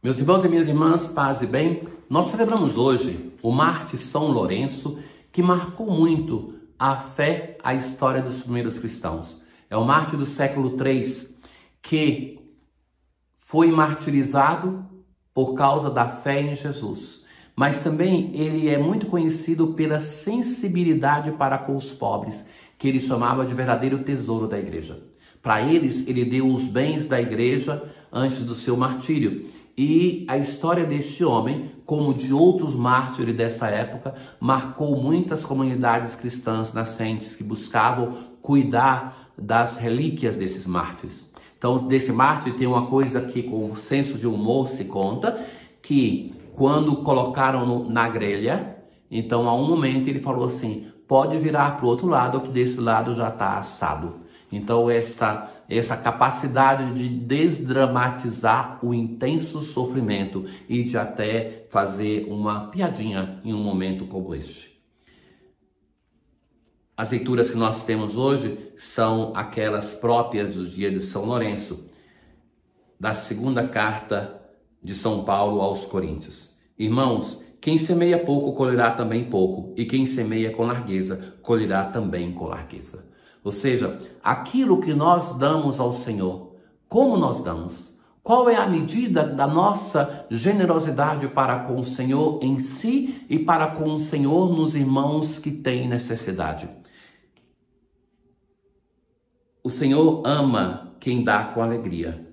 Meus irmãos e minhas irmãs, paz e bem, nós celebramos hoje o mártir São Lourenço, que marcou muito a fé, a história dos primeiros cristãos. É o mártir do século III, que foi martirizado por causa da fé em Jesus. Mas também ele é muito conhecido pela sensibilidade para com os pobres, que ele chamava de verdadeiro tesouro da igreja. Para eles, ele deu os bens da igreja antes do seu martírio. E a história deste homem, como de outros mártires dessa época, marcou muitas comunidades cristãs nascentes que buscavam cuidar das relíquias desses mártires. Então, desse mártir tem uma coisa que com senso de humor se conta, que quando colocaram na grelha, então a um momento ele falou assim, pode virar para o outro lado, que desse lado já está assado. Então essa capacidade de desdramatizar o intenso sofrimento e de até fazer uma piadinha em um momento como este. As leituras que nós temos hoje são aquelas próprias dos dias de São Lourenço, da segunda carta de São Paulo aos Coríntios. Irmãos, quem semeia pouco colherá também pouco, e quem semeia com largueza colherá também com largueza. Ou seja, aquilo que nós damos ao Senhor, como nós damos? Qual é a medida da nossa generosidade para com o Senhor em si e para com o Senhor nos irmãos que têm necessidade? O Senhor ama quem dá com alegria.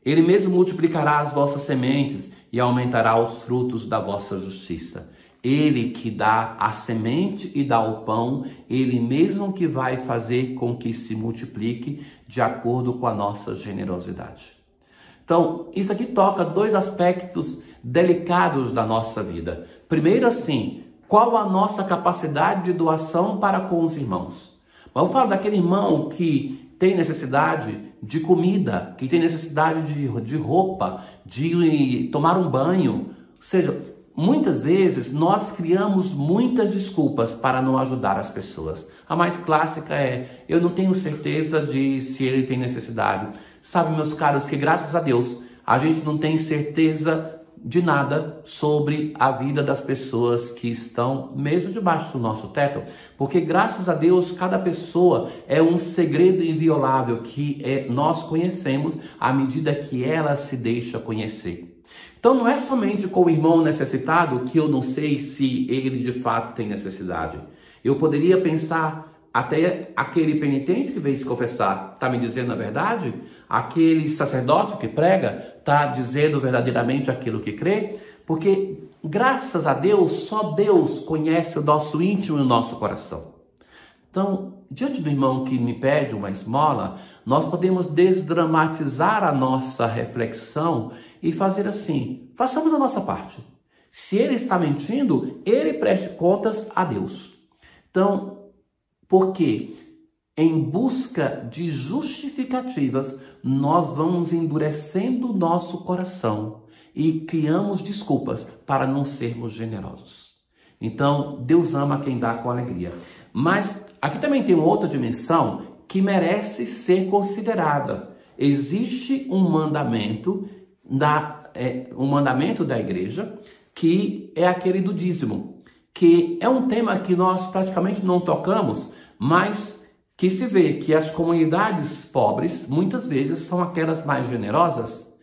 Ele mesmo multiplicará as vossas sementes e aumentará os frutos da vossa justiça. Ele que dá a semente e dá o pão, ele mesmo que vai fazer com que se multiplique de acordo com a nossa generosidade. Então, isso aqui toca dois aspectos delicados da nossa vida. Primeiro assim, qual a nossa capacidade de doação para com os irmãos? Vamos falar daquele irmão que tem necessidade de comida, que tem necessidade de roupa, de tomar um banho. Ou seja, muitas vezes nós criamos muitas desculpas para não ajudar as pessoas. A mais clássica é, eu não tenho certeza de se ele tem necessidade. Sabe, meus caros, que graças a Deus a gente não tem certeza de nada sobre a vida das pessoas que estão mesmo debaixo do nosso teto, porque graças a Deus cada pessoa é um segredo inviolável que nós conhecemos à medida que ela se deixa conhecer. Então não é somente com o irmão necessitado que eu não sei se ele de fato tem necessidade. Eu poderia pensar até aquele penitente que veio se confessar, está me dizendo a verdade? Aquele sacerdote que prega, está dizendo verdadeiramente aquilo que crê? Porque graças a Deus, só Deus conhece o nosso íntimo e o nosso coração. Então, diante do irmão que me pede uma esmola, nós podemos desdramatizar a nossa reflexão e fazer assim, façamos a nossa parte. Se ele está mentindo, ele preste contas a Deus. Então, porque em busca de justificativas, nós vamos endurecendo o nosso coração e criamos desculpas para não sermos generosos. Então, Deus ama quem dá com alegria. Mas aqui também tem outra dimensão que merece ser considerada. Existe um mandamento da igreja, que é aquele do dízimo, que é um tema que nós praticamente não tocamos, mas que se vê que as comunidades pobres, muitas vezes, são aquelas mais generosas.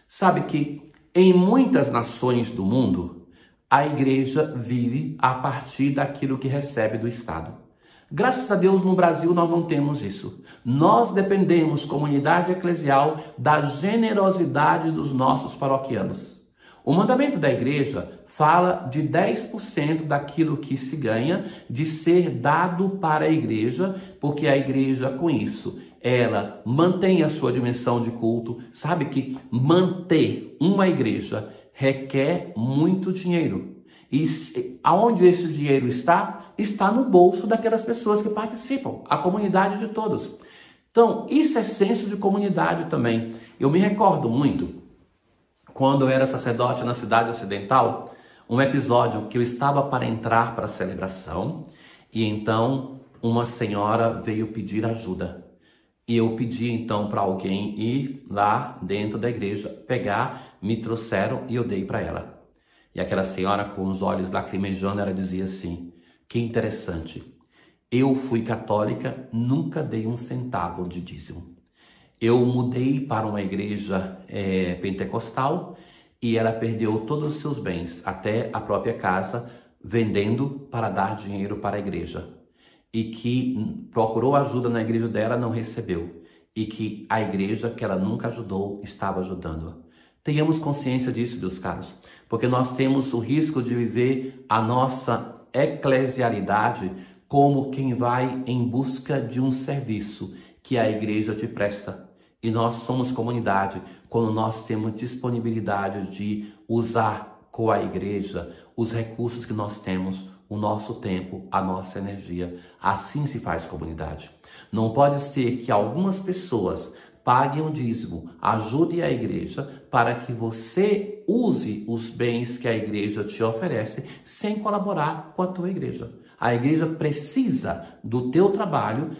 Sabe que em muitas nações do mundo, a igreja vive a partir daquilo que recebe do Estado. Graças a Deus, no Brasil, nós não temos isso. Nós dependemos, comunidade eclesial, da generosidade dos nossos paroquianos. O mandamento da igreja fala de 10% daquilo que se ganha de ser dado para a igreja, porque a igreja, com isso, ela mantém a sua dimensão de culto. Sabe que manter uma igreja requer muito dinheiro. E aonde esse dinheiro está? Está no bolso daquelas pessoas que participam, a comunidade de todos. Então, isso é senso de comunidade também. Eu me recordo muito, quando eu era sacerdote na cidade ocidental, um episódio que eu estava para entrar para a celebração e então uma senhora veio pedir ajuda. E eu pedi então para alguém ir lá dentro da igreja, pegar, me trouxeram e eu dei para ela. E aquela senhora com os olhos lacrimejando, ela dizia assim: que interessante, eu fui católica, nunca dei um centavo de dízimo. Eu mudei para uma igreja pentecostal e ela perdeu todos os seus bens, até a própria casa, vendendo para dar dinheiro para a igreja. E que procurou ajuda na igreja dela, não recebeu. E que a igreja que ela nunca ajudou, estava ajudando-a. Tenhamos consciência disso, meus caros, porque nós temos o risco de viver a nossa eclesialidade como quem vai em busca de um serviço que a igreja te presta. E nós somos comunidade quando nós temos disponibilidade de usar com a igreja os recursos que nós temos, o nosso tempo, a nossa energia. Assim se faz comunidade. Não pode ser que algumas pessoas paguem o dízimo, ajudem a igreja para que você use os bens que a igreja te oferece sem colaborar com a tua igreja. A igreja precisa do teu trabalho,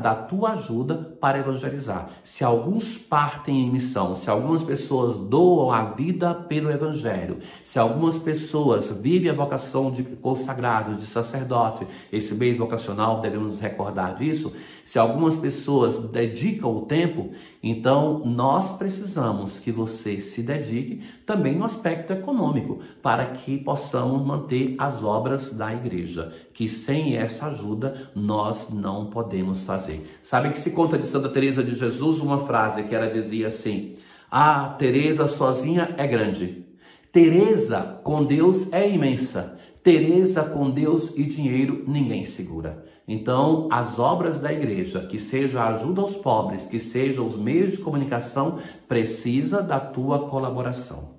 da tua ajuda para evangelizar. Se alguns partem em missão, se algumas pessoas doam a vida pelo evangelho, se algumas pessoas vivem a vocação de consagrado, de sacerdote, esse mês vocacional devemos recordar disso, se algumas pessoas dedicam o tempo, então nós precisamos que você se dedique também no aspecto econômico, para que possamos manter as obras da igreja, que sem essa ajuda nós não podemos fazer. Sabe que se conta de Santa Teresa de Jesus uma frase que ela dizia assim: ah, Teresa sozinha é grande, Teresa com Deus é imensa, Teresa com Deus e dinheiro ninguém segura. Então, as obras da igreja, que seja a ajuda aos pobres, que sejam os meios de comunicação, precisa da tua colaboração.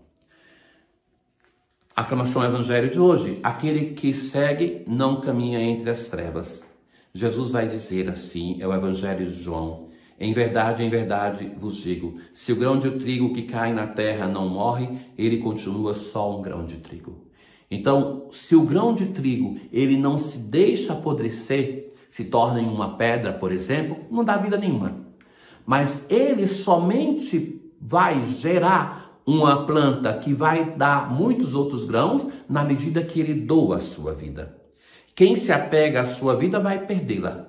Aclamação ao Evangelho de hoje: aquele que segue não caminha entre as trevas. Jesus vai dizer assim, é o Evangelho de João: em verdade vos digo, se o grão de trigo que cai na terra não morre, ele continua só um grão de trigo. Então, se o grão de trigo ele não se deixa apodrecer, se torna em uma pedra, por exemplo, não dá vida nenhuma. Mas ele somente vai gerar uma planta que vai dar muitos outros grãos na medida que ele doa a sua vida. Quem se apega à sua vida vai perdê-la.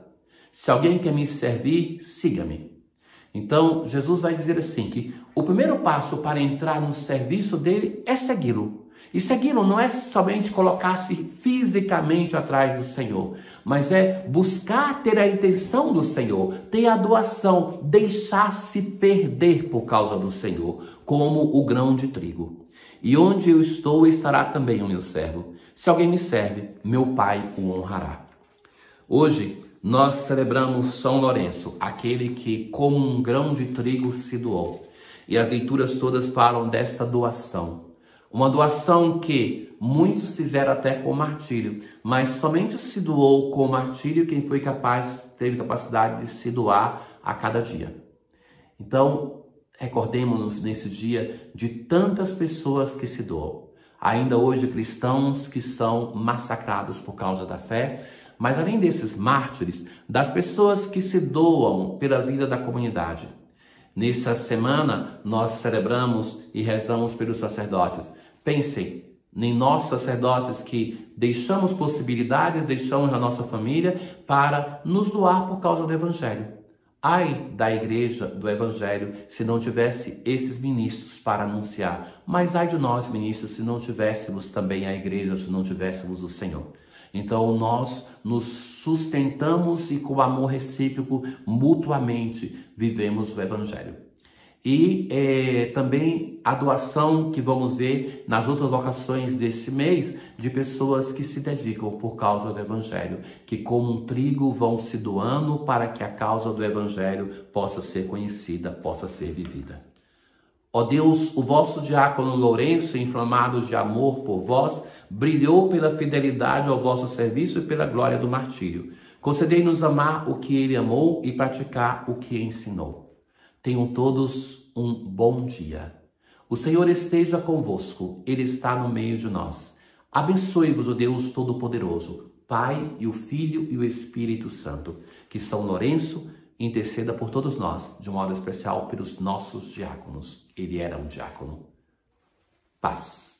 Se alguém quer me servir, siga-me. Então, Jesus vai dizer assim, que o primeiro passo para entrar no serviço dele é segui-lo. E segui-lo não é somente colocar-se fisicamente atrás do Senhor, mas é buscar ter a intenção do Senhor, ter a doação, deixar-se perder por causa do Senhor, como o grão de trigo. E onde eu estou, estará também o meu servo. Se alguém me serve, meu Pai o honrará. Hoje, nós celebramos São Lourenço, aquele que como um grão de trigo se doou. E as leituras todas falam desta doação. Uma doação que muitos fizeram até com martírio, mas somente se doou com martírio quem foi teve capacidade de se doar a cada dia. Então, recordemos-nos nesse dia de tantas pessoas que se doam. Ainda hoje cristãos que são massacrados por causa da fé, mas além desses mártires, das pessoas que se doam pela vida da comunidade. Nessa semana, nós celebramos e rezamos pelos sacerdotes. Pensem em nós, sacerdotes, que deixamos possibilidades, deixamos a nossa família para nos doar por causa do Evangelho. Ai da igreja, do Evangelho, se não tivesse esses ministros para anunciar. Mas ai de nós, ministros, se não tivéssemos também a igreja, se não tivéssemos o Senhor. Então nós nos sustentamos e com amor recíproco, mutuamente, vivemos o Evangelho. E também a doação que vamos ver nas outras vocações deste mês, de pessoas que se dedicam por causa do Evangelho, que como um trigo vão se doando para que a causa do Evangelho possa ser conhecida, possa ser vivida. Ó Deus, o vosso diácono Lourenço, inflamado de amor por vós, brilhou pela fidelidade ao vosso serviço e pela glória do martírio. Concedei-nos amar o que ele amou e praticar o que ensinou. Tenham todos um bom dia. O Senhor esteja convosco, Ele está no meio de nós. Abençoe-vos o Deus Todo-Poderoso, Pai e o Filho e o Espírito Santo. Que São Lourenço interceda por todos nós, de um modo especial pelos nossos diáconos. Ele era um diácono. Paz.